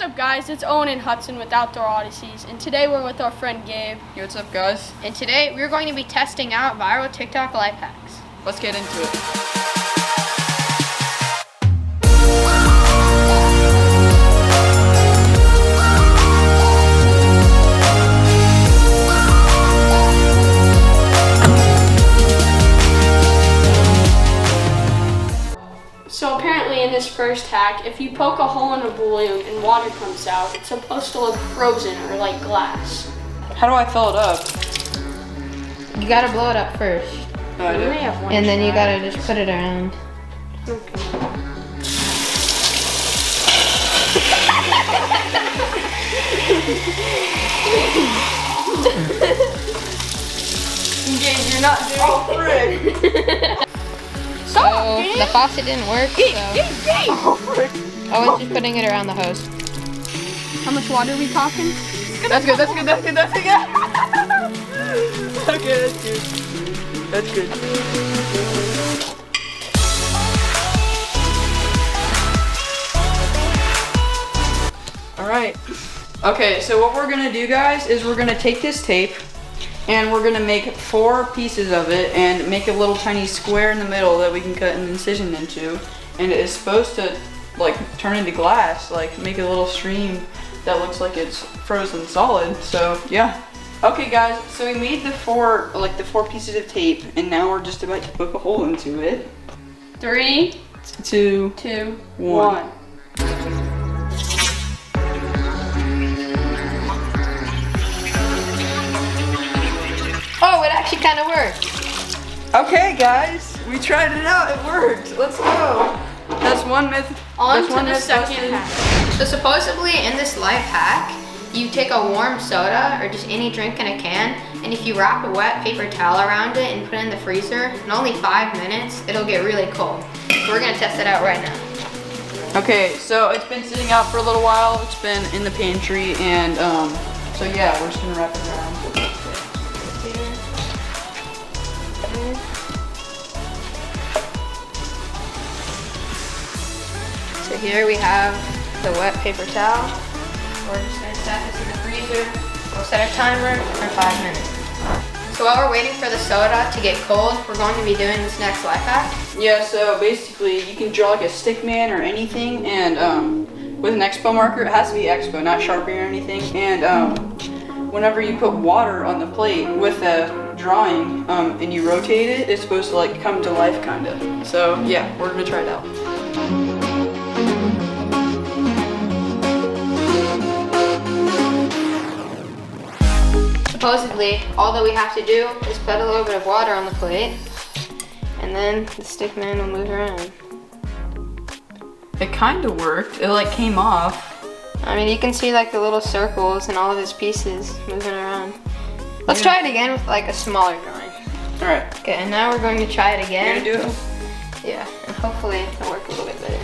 up, guys? It's Owen and Hudson with Outdoor Odysseys, and today we're with our friend Gabe. Hey, what's up, guys? And today we're going to be testing out viral TikTok life hacks. Let's get into it. So apparently in this first hack, if you poke a hole in a balloon and water comes out, it's supposed to look frozen or like glass. How do I fill it up? You gotta blow it up first. Oh, I do. And then you gotta just put it around. Okay. Gabe, you're not doing frick! So the faucet didn't work, so Owen's just putting it around the hose. How much water are we talking? That's good, that's good, that's good, that's good. Okay, that's good. That's good. Alright. Okay, so what we're gonna do, guys, is we're gonna take this tape and we're gonna make 4 pieces of it and make a little tiny square in the middle that we can cut an incision into. And it is supposed to like turn into glass, like make a little stream that looks like it's frozen solid. So yeah. Okay, guys, so we made the 4 pieces of tape, and now we're just about to poke a hole into it. 3, 2, 1. Oh, it actually kind of worked. Okay, guys, we tried it out. It worked. Let's go. That's one myth. On to the second hack. So supposedly in this life hack, you take a warm soda or just any drink in a can, and if you wrap a wet paper towel around it and put it in the freezer, in only 5 minutes, it'll get really cold. So we're gonna test it out right now. Okay, so it's been sitting out for a little while. It's been in the pantry, and so yeah, we're just gonna wrap it around. So here we have the wet paper towel. We're just gonna set this in the freezer. We'll set a timer for 5 minutes. So while we're waiting for the soda to get cold, we're going to be doing this next life hack. Yeah, so basically you can draw like a stick man or anything, and with an Expo marker, it has to be Expo, not Sharpie or anything. And whenever you put water on the plate with a drawing and you rotate it, it's supposed to like come to life kind of. So yeah, we're gonna try it out. Supposedly, all that we have to do is put a little bit of water on the plate, and then the stick man will move around. It kind of worked. It like came off. I mean, you can see like the little circles and all of its pieces moving around. Let's try it again with like a smaller drawing. All right. Okay, and now we're going to try it again. You're gonna do it? Yeah, and hopefully it'll work a little bit better.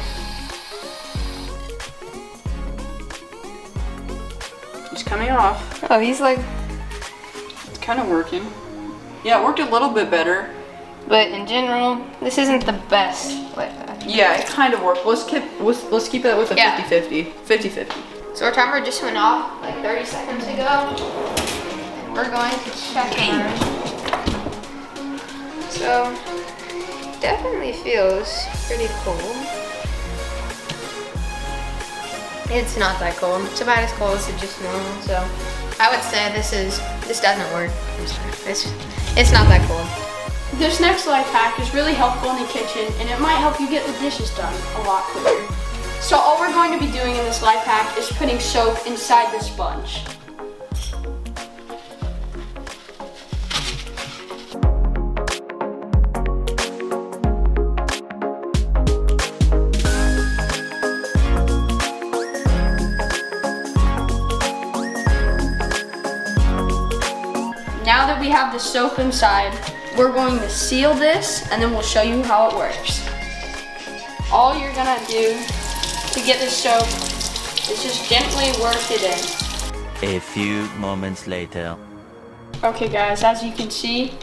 It's coming off. Oh, he's like... Kind of working. Yeah, it worked a little bit better. But in general, this isn't the best life hack. Yeah, it kind of worked. Let's keep that with a 50-50. 50-50. So our timer just went off like 30 seconds ago. And we're going to check it. So, definitely feels pretty cold. It's not that cold. It's about as cold as it's just normal, so I would say this doesn't work. I'm sorry. It's not that cold. This next life hack is really helpful in the kitchen, and it might help you get the dishes done a lot quicker. So all we're going to be doing in this life hack is putting soap inside the sponge. Now that we have the soap inside, we're going to seal this, and then we'll show you how it works. All you're gonna do to get this soap is just gently work it in. A few moments later. Okay guys, as you can see,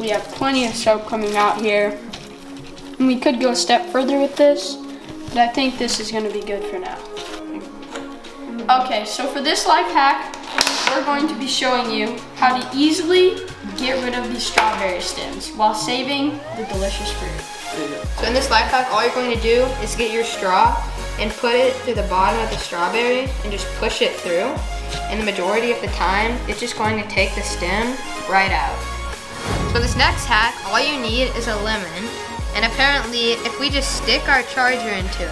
we have plenty of soap coming out here. And we could go a step further with this, but I think this is gonna be good for now. Okay, so for this life hack, we're going to be showing you how to easily get rid of these strawberry stems while saving the delicious fruit. So in this life hack, all you're going to do is get your straw and put it to the bottom of the strawberry and just push it through. And the majority of the time, it's just going to take the stem right out. For this next hack, all you need is a lemon. And apparently, if we just stick our charger into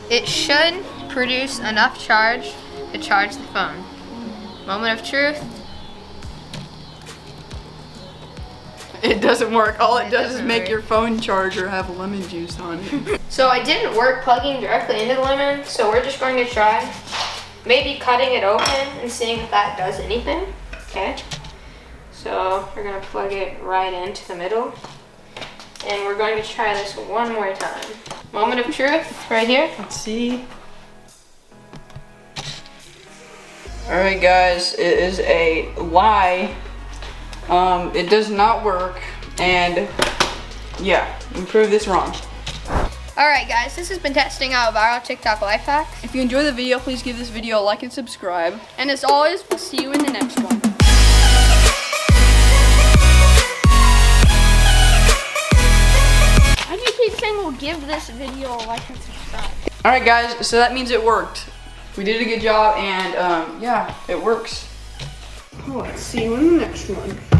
it should produce enough charge to charge the phone. Moment of truth. It doesn't work. All it does is make your phone charger have lemon juice on it. So it didn't work plugging directly into the lemon, so we're just going to try maybe cutting it open and seeing if that does anything. Okay. So we're gonna plug it right into the middle. And we're going to try this one more time. Moment of truth, right here. Let's see. Alright guys, it is a lie. It does not work, and yeah, you can prove this wrong. Alright guys, this has been testing out viral TikTok life hack. If you enjoyed the video, please give this video a like and subscribe. And as always, we'll see you in the next one. Why do you keep saying we'll give this video a like and subscribe? Alright guys, so that means it worked. We did a good job, and yeah, it works. Let's see you in the next one.